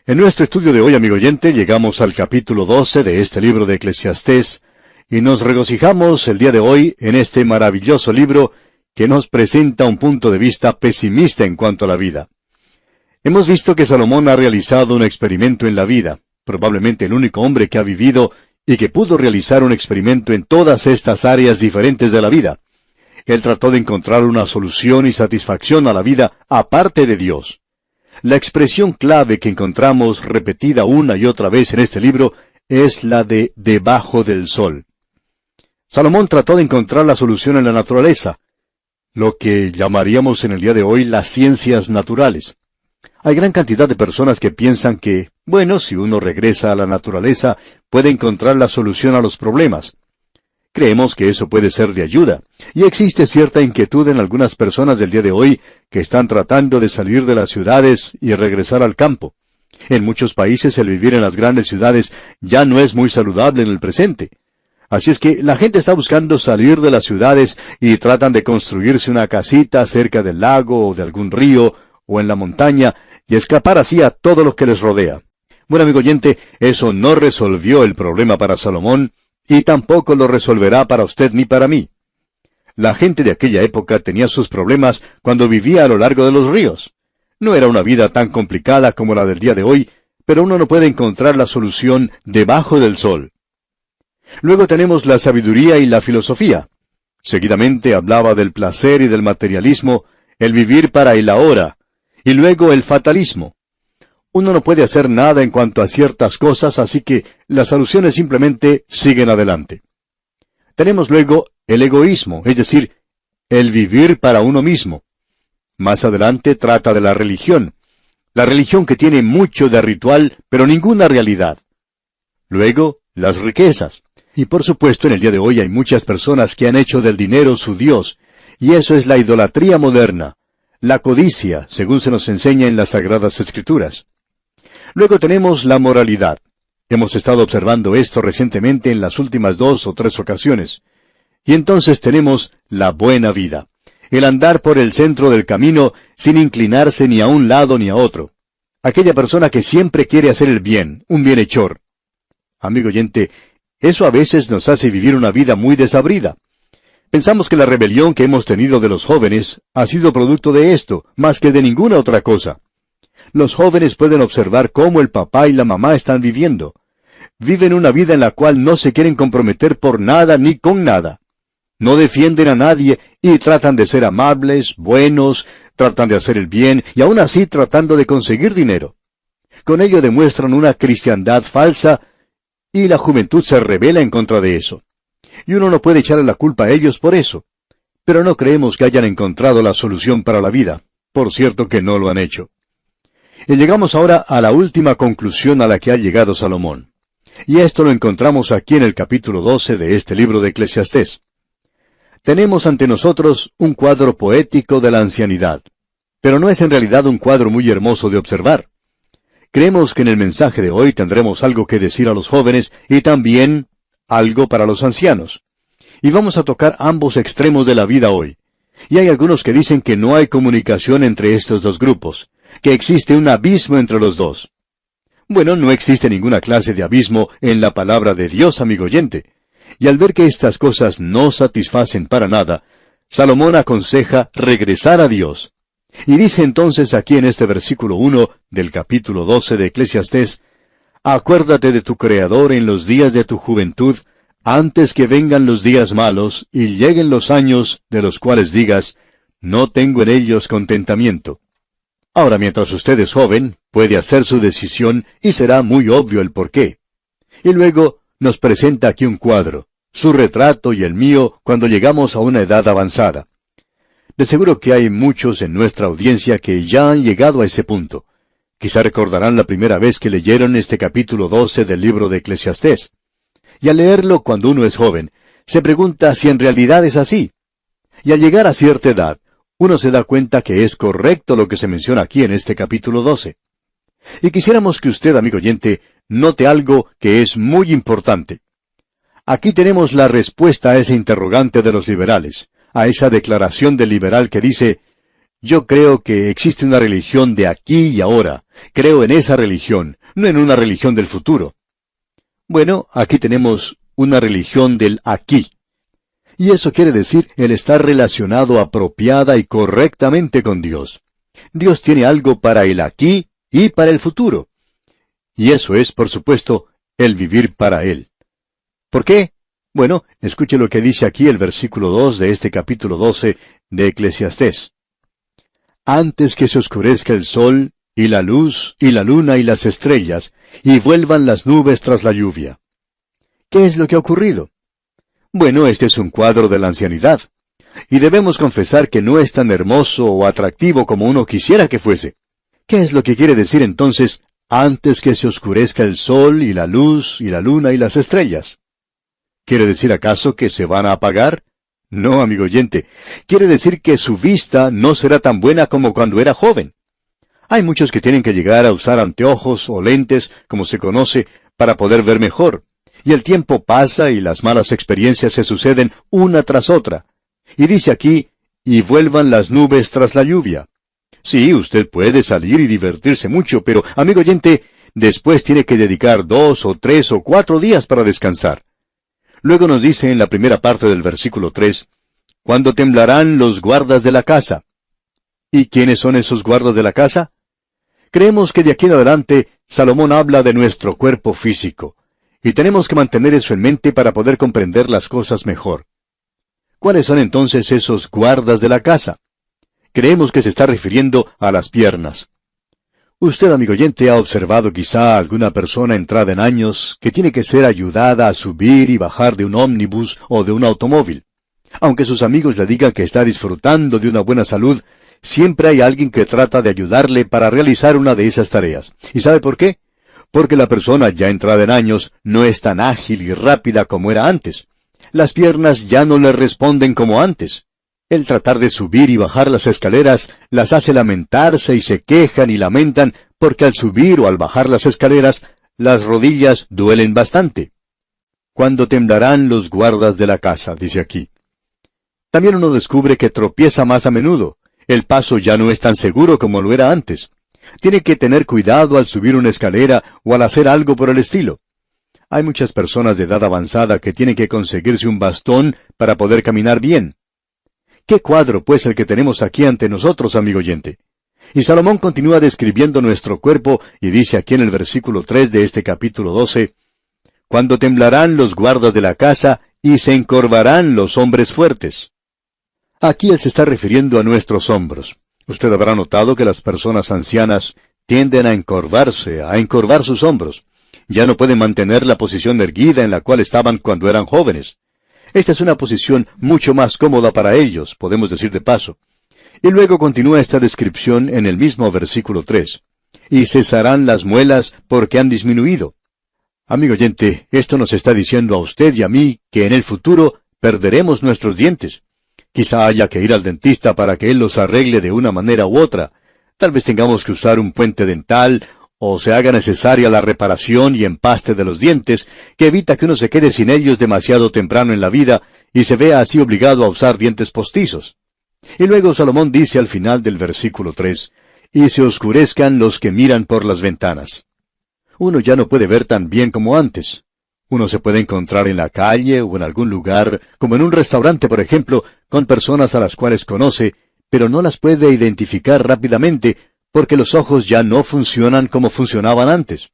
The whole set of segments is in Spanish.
En nuestro estudio de hoy, amigo oyente, llegamos al capítulo 12 de este libro de Eclesiastés, y nos regocijamos el día de hoy en este maravilloso libro que nos presenta un punto de vista pesimista en cuanto a la vida. Hemos visto que Salomón ha realizado un experimento en la vida, probablemente el único hombre que ha vivido y que pudo realizar un experimento en todas estas áreas diferentes de la vida. Él trató de encontrar una solución y satisfacción a la vida aparte de Dios. La expresión clave que encontramos repetida una y otra vez en este libro es la de debajo del sol. Salomón trató de encontrar la solución en la naturaleza, lo que llamaríamos en el día de hoy las ciencias naturales. Hay gran cantidad de personas que piensan que, bueno, si uno regresa a la naturaleza, puede encontrar la solución a los problemas. Creemos que eso puede ser de ayuda, y existe cierta inquietud en algunas personas del día de hoy que están tratando de salir de las ciudades y regresar al campo. En muchos países el vivir en las grandes ciudades ya no es muy saludable en el presente. Así es que la gente está buscando salir de las ciudades y tratan de construirse una casita cerca del lago o de algún río o en la montaña y escapar así a todo lo que les rodea. Bueno, amigo oyente, eso no resolvió el problema para Salomón, y tampoco lo resolverá para usted ni para mí. La gente de aquella época tenía sus problemas cuando vivía a lo largo de los ríos. No era una vida tan complicada como la del día de hoy, pero uno no puede encontrar la solución debajo del sol. Luego tenemos la sabiduría y la filosofía. Seguidamente hablaba del placer y del materialismo, el vivir para el ahora, y luego el fatalismo. Uno no puede hacer nada en cuanto a ciertas cosas, así que las soluciones simplemente siguen adelante. Tenemos luego el egoísmo, es decir, el vivir para uno mismo. Más adelante trata de la religión que tiene mucho de ritual, pero ninguna realidad. Luego, las riquezas. Y por supuesto, en el día de hoy hay muchas personas que han hecho del dinero su Dios, y eso es la idolatría moderna, la codicia, según se nos enseña en las Sagradas Escrituras. Luego tenemos la moralidad. Hemos estado observando esto recientemente en las últimas 2 o 3 ocasiones. Y entonces tenemos la buena vida, el andar por el centro del camino sin inclinarse ni a un lado ni a otro. Aquella persona que siempre quiere hacer el bien, un bienhechor. Amigo oyente, eso a veces nos hace vivir una vida muy desabrida. Pensamos que la rebelión que hemos tenido de los jóvenes ha sido producto de esto, más que de ninguna otra cosa. Los jóvenes pueden observar cómo el papá y la mamá están viviendo. Viven una vida en la cual no se quieren comprometer por nada ni con nada. No defienden a nadie y tratan de ser amables, buenos, tratan de hacer el bien y aún así tratando de conseguir dinero. Con ello demuestran una cristiandad falsa y la juventud se rebela en contra de eso. Y uno no puede echarle la culpa a ellos por eso. Pero no creemos que hayan encontrado la solución para la vida. Por cierto que no lo han hecho. Y llegamos ahora a la última conclusión a la que ha llegado Salomón. Y esto lo encontramos aquí en el capítulo 12 de este libro de Eclesiastés. Tenemos ante nosotros un cuadro poético de la ancianidad, pero no es en realidad un cuadro muy hermoso de observar. Creemos que en el mensaje de hoy tendremos algo que decir a los jóvenes y también algo para los ancianos. Y vamos a tocar ambos extremos de la vida hoy. Y hay algunos que dicen que no hay comunicación entre estos dos grupos, que existe un abismo entre los dos. Bueno, no existe ninguna clase de abismo en la palabra de Dios, amigo oyente. Y al ver que estas cosas no satisfacen para nada, Salomón aconseja regresar a Dios. Y dice entonces aquí en este versículo 1 del capítulo 12 de Eclesiastés, «Acuérdate de tu Creador en los días de tu juventud, antes que vengan los días malos y lleguen los años de los cuales digas, no tengo en ellos contentamiento». Ahora, mientras usted es joven, puede hacer su decisión y será muy obvio el porqué. Y luego nos presenta aquí un cuadro, su retrato y el mío cuando llegamos a una edad avanzada. De seguro que hay muchos en nuestra audiencia que ya han llegado a ese punto. Quizá recordarán la primera vez que leyeron este capítulo 12 del libro de Eclesiastés. Y al leerlo cuando uno es joven, se pregunta si en realidad es así. Y al llegar a cierta edad, uno se da cuenta que es correcto lo que se menciona aquí en este capítulo 12. Y quisiéramos que usted, amigo oyente, note algo que es muy importante. Aquí tenemos la respuesta a ese interrogante de los liberales, a esa declaración del liberal que dice, Yo creo que existe una religión de aquí y ahora. Creo en esa religión, no en una religión del futuro. Bueno, aquí tenemos una religión del aquí. Y eso quiere decir el estar relacionado apropiada y correctamente con Dios. Dios tiene algo para el aquí y para el futuro. Y eso es, por supuesto, el vivir para Él. ¿Por qué? Bueno, escuche lo que dice aquí el versículo 2 de este capítulo 12 de Eclesiastés. Antes que se oscurezca el sol, y la luz, y la luna, y las estrellas, y vuelvan las nubes tras la lluvia. ¿Qué es lo que ha ocurrido? Bueno, este es un cuadro de la ancianidad. Y debemos confesar que no es tan hermoso o atractivo como uno quisiera que fuese. ¿Qué es lo que quiere decir entonces, antes que se oscurezca el sol, y la luz, y la luna, y las estrellas? ¿Quiere decir acaso que se van a apagar? No, amigo oyente. Quiere decir que su vista no será tan buena como cuando era joven. Hay muchos que tienen que llegar a usar anteojos o lentes, como se conoce, para poder ver mejor. Y el tiempo pasa y las malas experiencias se suceden una tras otra. Y dice aquí, y vuelvan las nubes tras la lluvia. Sí, usted puede salir y divertirse mucho, pero, amigo oyente, después tiene que dedicar 2 o 3 o 4 días para descansar. Luego nos dice en la primera parte del versículo 3, cuando temblarán los guardas de la casa. ¿Y quiénes son esos guardas de la casa? Creemos que de aquí en adelante Salomón habla de nuestro cuerpo físico, y tenemos que mantener eso en mente para poder comprender las cosas mejor. ¿Cuáles son entonces esos guardas de la casa? Creemos que se está refiriendo a las piernas. Usted, amigo oyente, ha observado quizá a alguna persona entrada en años que tiene que ser ayudada a subir y bajar de un ómnibus o de un automóvil. Aunque sus amigos le digan que está disfrutando de una buena salud, siempre hay alguien que trata de ayudarle para realizar una de esas tareas. ¿Y sabe por qué? Porque la persona ya entrada en años no es tan ágil y rápida como era antes. Las piernas ya no le responden como antes. El tratar de subir y bajar las escaleras las hace lamentarse y se quejan y lamentan porque al subir o al bajar las escaleras las rodillas duelen bastante. Cuando temblarán los guardas de la casa, dice aquí. También uno descubre que tropieza más a menudo. El paso ya no es tan seguro como lo era antes. Tiene que tener cuidado al subir una escalera o al hacer algo por el estilo. Hay muchas personas de edad avanzada que tienen que conseguirse un bastón para poder caminar bien. ¿Qué cuadro, pues, el que tenemos aquí ante nosotros, amigo oyente? Y Salomón continúa describiendo nuestro cuerpo y dice aquí en el versículo 3 de este capítulo 12, cuando temblarán los guardas de la casa y se encorvarán los hombres fuertes. Aquí él se está refiriendo a nuestros hombros. Usted habrá notado que las personas ancianas tienden a encorvar sus hombros. Ya no pueden mantener la posición erguida en la cual estaban cuando eran jóvenes. Esta es una posición mucho más cómoda para ellos, podemos decir de paso. Y luego continúa esta descripción en el mismo versículo 3. Y cesarán las muelas porque han disminuido. Amigo oyente, esto nos está diciendo a usted y a mí que en el futuro perderemos nuestros dientes. Quizá haya que ir al dentista para que él los arregle de una manera u otra. Tal vez tengamos que usar un puente dental, o se haga necesaria la reparación y empaste de los dientes, que evita que uno se quede sin ellos demasiado temprano en la vida y se vea así obligado a usar dientes postizos. Y luego Salomón dice al final del versículo 3, y se oscurezcan los que miran por las ventanas. Uno ya no puede ver tan bien como antes. Uno se puede encontrar en la calle o en algún lugar, como en un restaurante, por ejemplo, con personas a las cuales conoce, pero no las puede identificar rápidamente, porque los ojos ya no funcionan como funcionaban antes.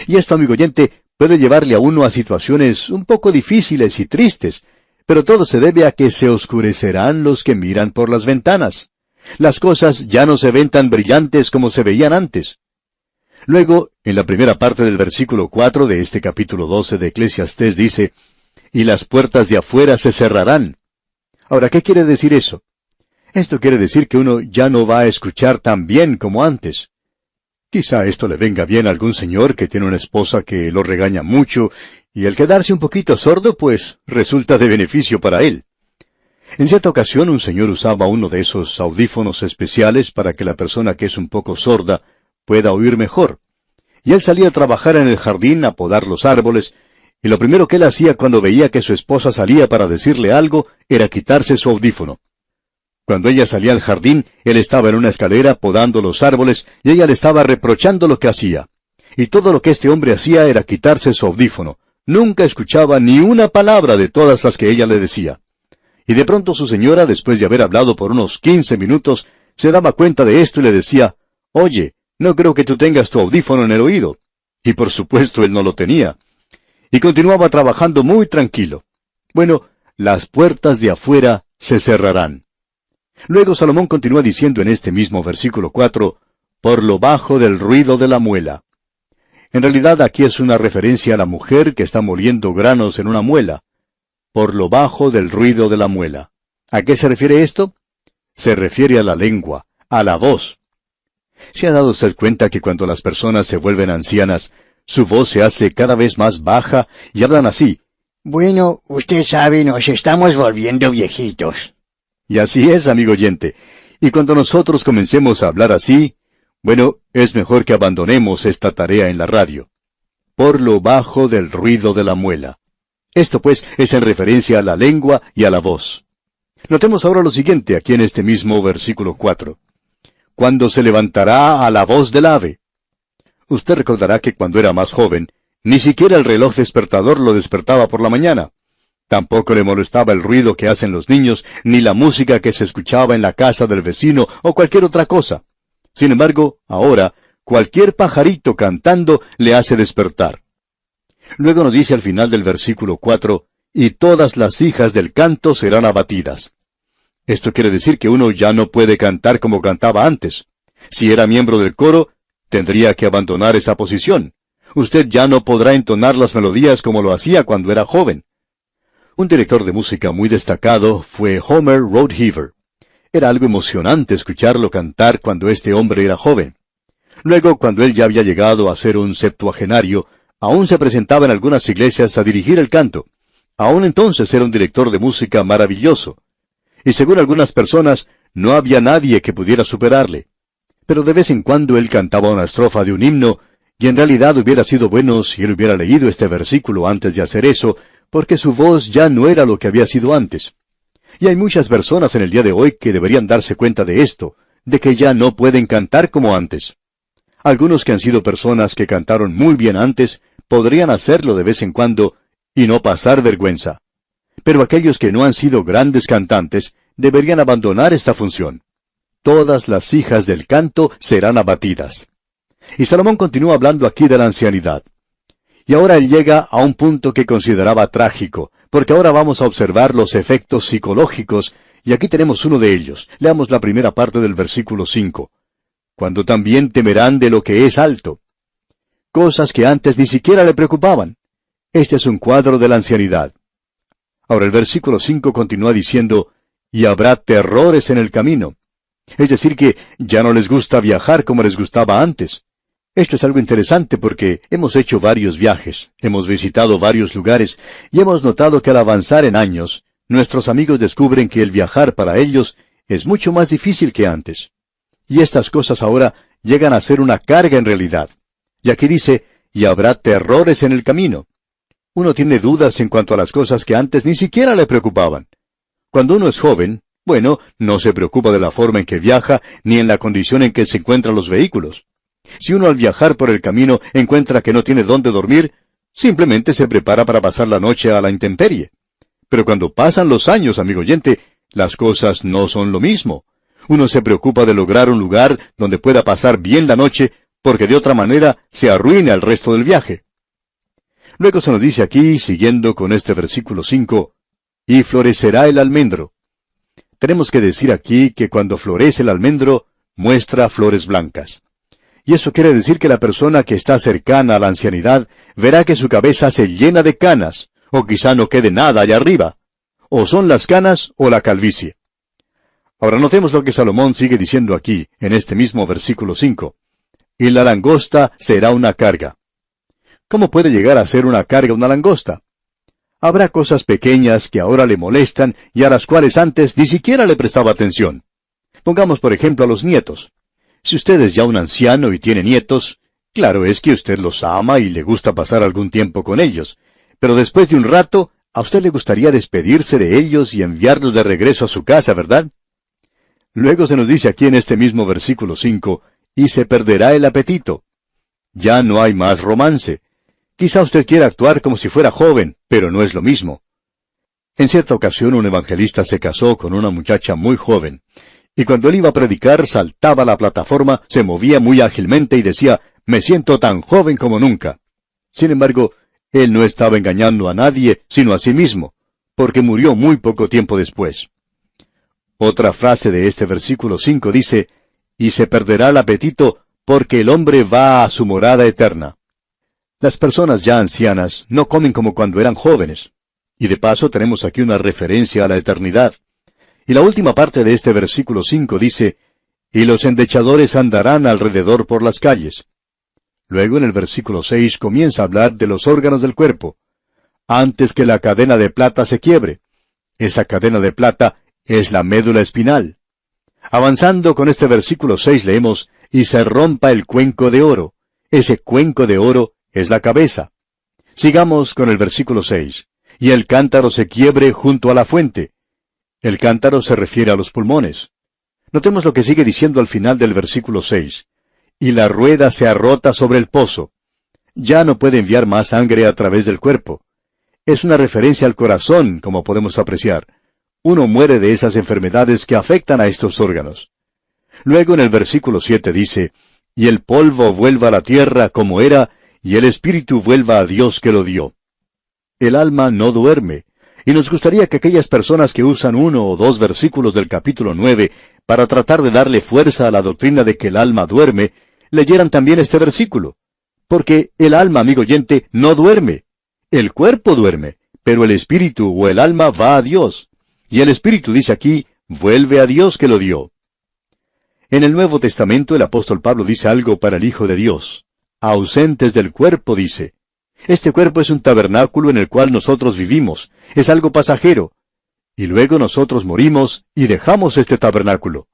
Y esto, amigo oyente, puede llevarle a uno a situaciones un poco difíciles y tristes, pero todo se debe a que se oscurecerán los que miran por las ventanas. Las cosas ya no se ven tan brillantes como se veían antes. Luego, en la primera parte del versículo 4 de este capítulo 12 de Eclesiastés dice, y las puertas de afuera se cerrarán. Ahora, ¿qué quiere decir eso? Esto quiere decir que uno ya no va a escuchar tan bien como antes. Quizá esto le venga bien a algún señor que tiene una esposa que lo regaña mucho, y el quedarse un poquito sordo, pues, resulta de beneficio para él. En cierta ocasión un señor usaba uno de esos audífonos especiales para que la persona que es un poco sorda pueda oír mejor. Y él salía a trabajar en el jardín a podar los árboles, y lo primero que él hacía cuando veía que su esposa salía para decirle algo era quitarse su audífono. Cuando ella salía al jardín, él estaba en una escalera podando los árboles y ella le estaba reprochando lo que hacía. Y todo lo que este hombre hacía era quitarse su audífono. Nunca escuchaba ni una palabra de todas las que ella le decía. Y de pronto su señora, después de haber hablado por unos 15 minutos, se daba cuenta de esto y le decía, «Oye, no creo que tú tengas tu audífono en el oído». Y por supuesto él no lo tenía. Y continuaba trabajando muy tranquilo. Bueno, las puertas de afuera se cerrarán. Luego Salomón continúa diciendo en este mismo versículo 4, «por lo bajo del ruido de la muela». En realidad aquí es una referencia a la mujer que está moliendo granos en una muela. Por lo bajo del ruido de la muela. ¿A qué se refiere esto? Se refiere a la lengua, a la voz. ¿Se ha dado usted cuenta que cuando las personas se vuelven ancianas, su voz se hace cada vez más baja y hablan así? Bueno, usted sabe, nos estamos volviendo viejitos. Y así es, amigo oyente. Y cuando nosotros comencemos a hablar así, bueno, es mejor que abandonemos esta tarea en la radio. Por lo bajo del ruido de la muela. Esto pues es en referencia a la lengua y a la voz. Notemos ahora lo siguiente aquí en este mismo versículo 4. Cuando se levantará a la voz del ave. Usted recordará que cuando era más joven, ni siquiera el reloj despertador lo despertaba por la mañana. Tampoco le molestaba el ruido que hacen los niños, ni la música que se escuchaba en la casa del vecino o cualquier otra cosa. Sin embargo, ahora, cualquier pajarito cantando le hace despertar. Luego nos dice al final del versículo 4, y todas las hijas del canto serán abatidas. Esto quiere decir que uno ya no puede cantar como cantaba antes. Si era miembro del coro, tendría que abandonar esa posición. Usted ya no podrá entonar las melodías como lo hacía cuando era joven. Un director de música muy destacado fue Homer Rodeheaver. Era algo emocionante escucharlo cantar cuando este hombre era joven. Luego, cuando él ya había llegado a ser un septuagenario, aún se presentaba en algunas iglesias a dirigir el canto. Aún entonces era un director de música maravilloso. Y según algunas personas, no había nadie que pudiera superarle. Pero de vez en cuando él cantaba una estrofa de un himno, y en realidad hubiera sido bueno si él hubiera leído este versículo antes de hacer eso, porque su voz ya no era lo que había sido antes. Y hay muchas personas en el día de hoy que deberían darse cuenta de esto, de que ya no pueden cantar como antes. Algunos que han sido personas que cantaron muy bien antes, podrían hacerlo de vez en cuando y no pasar vergüenza. Pero aquellos que no han sido grandes cantantes deberían abandonar esta función. Todas las hijas del canto serán abatidas. Y Salomón continúa hablando aquí de la ancianidad. Y ahora él llega a un punto que consideraba trágico, porque ahora vamos a observar los efectos psicológicos, y aquí tenemos uno de ellos. Leamos la primera parte del versículo 5. Cuando también temerán de lo que es alto. Cosas que antes ni siquiera le preocupaban. Este es un cuadro de la ancianidad. Ahora el versículo 5 continúa diciendo, y habrá terrores en el camino. Es decir que ya no les gusta viajar como les gustaba antes. Esto es algo interesante porque hemos hecho varios viajes, hemos visitado varios lugares y hemos notado que al avanzar en años, nuestros amigos descubren que el viajar para ellos es mucho más difícil que antes. Y estas cosas ahora llegan a ser una carga en realidad. Y aquí dice, y habrá terrores en el camino. Uno tiene dudas en cuanto a las cosas que antes ni siquiera le preocupaban. Cuando uno es joven, bueno, no se preocupa de la forma en que viaja ni en la condición en que se encuentran los vehículos. Si uno al viajar por el camino encuentra que no tiene dónde dormir, simplemente se prepara para pasar la noche a la intemperie. Pero cuando pasan los años, amigo oyente, las cosas no son lo mismo. Uno se preocupa de lograr un lugar donde pueda pasar bien la noche, porque de otra manera se arruina el resto del viaje. Luego se nos dice aquí, siguiendo con este versículo 5, y florecerá el almendro. Tenemos que decir aquí que cuando florece el almendro, muestra flores blancas. Y eso quiere decir que la persona que está cercana a la ancianidad verá que su cabeza se llena de canas, o quizá no quede nada allá arriba. O son las canas o la calvicie. Ahora notemos lo que Salomón sigue diciendo aquí, en este mismo versículo 5. Y la langosta será una carga. ¿Cómo puede llegar a ser una carga una langosta? Habrá cosas pequeñas que ahora le molestan y a las cuales antes ni siquiera le prestaba atención. Pongamos por ejemplo a los nietos. Si usted es ya un anciano y tiene nietos, claro es que usted los ama y le gusta pasar algún tiempo con ellos. Pero después de un rato, a usted le gustaría despedirse de ellos y enviarlos de regreso a su casa, ¿verdad? Luego se nos dice aquí en este mismo versículo 5, y se perderá el apetito. Ya no hay más romance. Quizá usted quiera actuar como si fuera joven, pero no es lo mismo. En cierta ocasión un evangelista se casó con una muchacha muy joven, y cuando él iba a predicar saltaba a la plataforma, se movía muy ágilmente y decía, «Me siento tan joven como nunca». Sin embargo, él no estaba engañando a nadie, sino a sí mismo, porque murió muy poco tiempo después. Otra frase de este versículo 5 dice, «Y se perderá el apetito, porque el hombre va a su morada eterna». Las personas ya ancianas no comen como cuando eran jóvenes. Y de paso tenemos aquí una referencia a la eternidad. Y la última parte de este versículo 5 dice, «Y los endechadores andarán alrededor por las calles». Luego en el versículo 6 comienza a hablar de los órganos del cuerpo. Antes que la cadena de plata se quiebre. Esa cadena de plata es la médula espinal. Avanzando con este versículo 6 leemos, «Y se rompa el cuenco de oro». Ese cuenco de oro es la cabeza. Sigamos con el versículo 6. «Y el cántaro se quiebre junto a la fuente». El cántaro se refiere a los pulmones. Notemos lo que sigue diciendo al final del versículo 6. «Y la rueda se arrota sobre el pozo». Ya no puede enviar más sangre a través del cuerpo. Es una referencia al corazón, como podemos apreciar. Uno muere de esas enfermedades que afectan a estos órganos. Luego en el versículo 7 dice, «Y el polvo vuelva a la tierra como era, y el espíritu vuelva a Dios que lo dio». El alma no duerme, y nos gustaría que aquellas personas que usan 1 o 2 versículos del capítulo 9 para tratar de darle fuerza a la doctrina de que el alma duerme, leyeran también este versículo. Porque el alma, amigo oyente, no duerme. El cuerpo duerme, pero el espíritu o el alma va a Dios. Y el espíritu dice aquí, vuelve a Dios que lo dio. En el Nuevo Testamento el apóstol Pablo dice algo para el Hijo de Dios. Ausentes del cuerpo, dice. Este cuerpo es un tabernáculo en el cual nosotros vivimos. Es algo pasajero. Y luego nosotros morimos y dejamos este tabernáculo.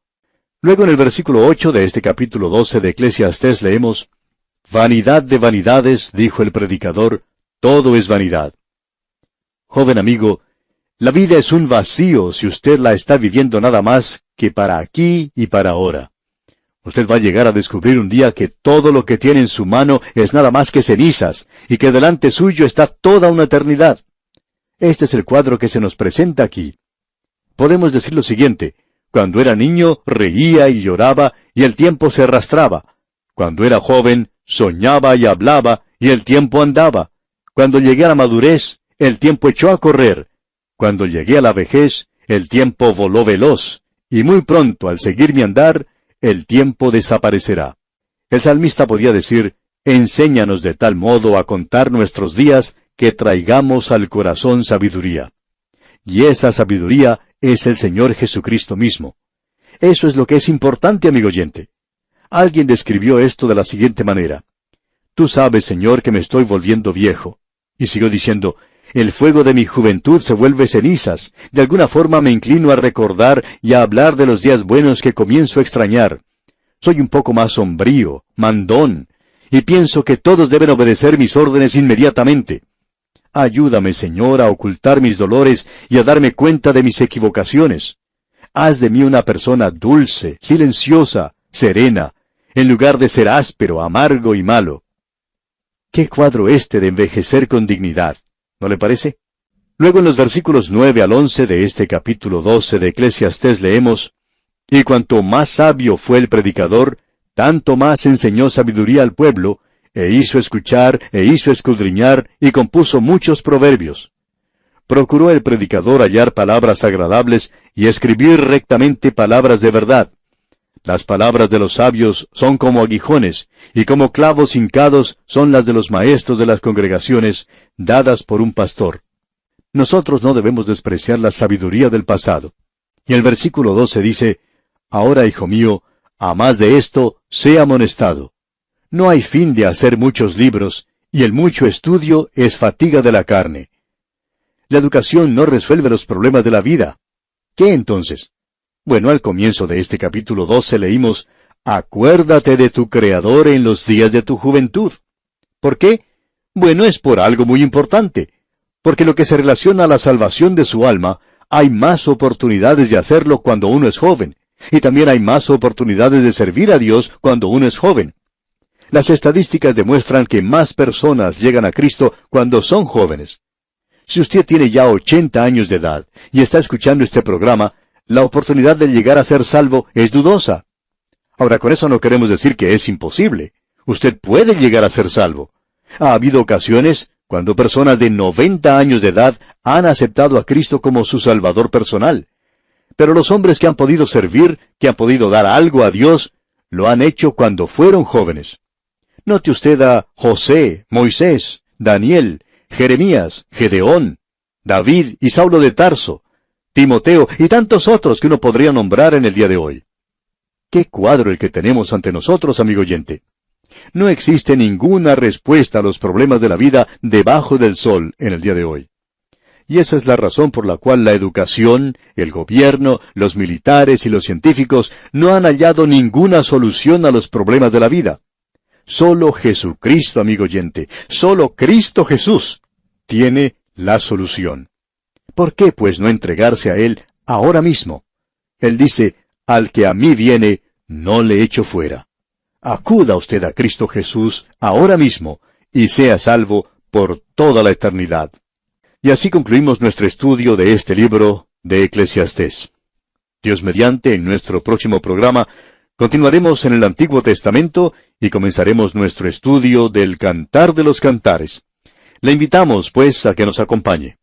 Luego en el versículo 8 de este capítulo 12 de Eclesiastés leemos, «Vanidad de vanidades, dijo el predicador, todo es vanidad». Joven amigo, la vida es un vacío si usted la está viviendo nada más que para aquí y para ahora. Usted va a llegar a descubrir un día que todo lo que tiene en su mano es nada más que cenizas, y que delante suyo está toda una eternidad. Este es el cuadro que se nos presenta aquí. Podemos decir lo siguiente, cuando era niño reía y lloraba, y el tiempo se arrastraba. Cuando era joven, soñaba y hablaba, y el tiempo andaba. Cuando llegué a la madurez, el tiempo echó a correr. Cuando llegué a la vejez, el tiempo voló veloz, y muy pronto, al seguir mi andar, el tiempo desaparecerá. El salmista podía decir, enséñanos de tal modo a contar nuestros días que traigamos al corazón sabiduría. Y esa sabiduría es el Señor Jesucristo mismo. Eso es lo que es importante, amigo oyente. Alguien describió esto de la siguiente manera. Tú sabes, Señor, que me estoy volviendo viejo. Y siguió diciendo, el fuego de mi juventud se vuelve cenizas. De alguna forma me inclino a recordar y a hablar de los días buenos que comienzo a extrañar. Soy un poco más sombrío, mandón, y pienso que todos deben obedecer mis órdenes inmediatamente. Ayúdame, Señor, a ocultar mis dolores y a darme cuenta de mis equivocaciones. Haz de mí una persona dulce, silenciosa, serena, en lugar de ser áspero, amargo y malo. ¡Qué cuadro este de envejecer con dignidad! ¿No le parece? Luego en los versículos 9 al 11 de este capítulo 12 de Eclesiastés leemos, «Y cuanto más sabio fue el predicador, tanto más enseñó sabiduría al pueblo, e hizo escuchar, e hizo escudriñar, y compuso muchos proverbios. Procuró el predicador hallar palabras agradables, y escribir rectamente palabras de verdad. Las palabras de los sabios son como aguijones, y como clavos hincados son las de los maestros de las congregaciones, dadas por un pastor». Nosotros no debemos despreciar la sabiduría del pasado. Y el versículo 12 dice, «Ahora, hijo mío, a más de esto, sé amonestado. No hay fin de hacer muchos libros, y el mucho estudio es fatiga de la carne». La educación no resuelve los problemas de la vida. ¿Qué entonces? Bueno, al comienzo de este capítulo 12 leímos, «Acuérdate de tu Creador en los días de tu juventud». ¿Por qué? Bueno, es por algo muy importante. Porque lo que se relaciona a la salvación de su alma, hay más oportunidades de hacerlo cuando uno es joven, Y también hay más oportunidades de servir a Dios cuando uno es joven. Las estadísticas demuestran que más personas llegan a Cristo cuando son jóvenes. Si usted tiene ya 80 años de edad y está escuchando este programa, la oportunidad de llegar a ser salvo es dudosa. Ahora, con eso no queremos decir que es imposible. Usted puede llegar a ser salvo. Ha habido ocasiones cuando personas de 90 años de edad han aceptado a Cristo como su Salvador personal. Pero los hombres que han podido servir, que han podido dar algo a Dios, lo han hecho cuando fueron jóvenes. Note usted a José, Moisés, Daniel, Jeremías, Gedeón, David y Saulo de Tarso, Timoteo y tantos otros que uno podría nombrar en el día de hoy. ¡Qué cuadro el que tenemos ante nosotros, amigo oyente! No existe ninguna respuesta a los problemas de la vida debajo del sol en el día de hoy. Y esa es la razón por la cual la educación, el gobierno, los militares y los científicos no han hallado ninguna solución a los problemas de la vida. Solo Jesucristo, amigo oyente, solo Cristo Jesús tiene la solución. ¿Por qué, pues, no entregarse a Él ahora mismo? Él dice, al que a mí viene, no le echo fuera. Acuda usted a Cristo Jesús ahora mismo y sea salvo por toda la eternidad. Y así concluimos nuestro estudio de este libro de Eclesiastés. Dios mediante, en nuestro próximo programa, continuaremos en el Antiguo Testamento y comenzaremos nuestro estudio del Cantar de los Cantares. Le invitamos, pues, a que nos acompañe.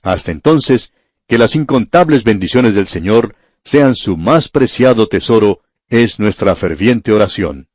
Hasta entonces, que las incontables bendiciones del Señor sean su más preciado tesoro, es nuestra ferviente oración.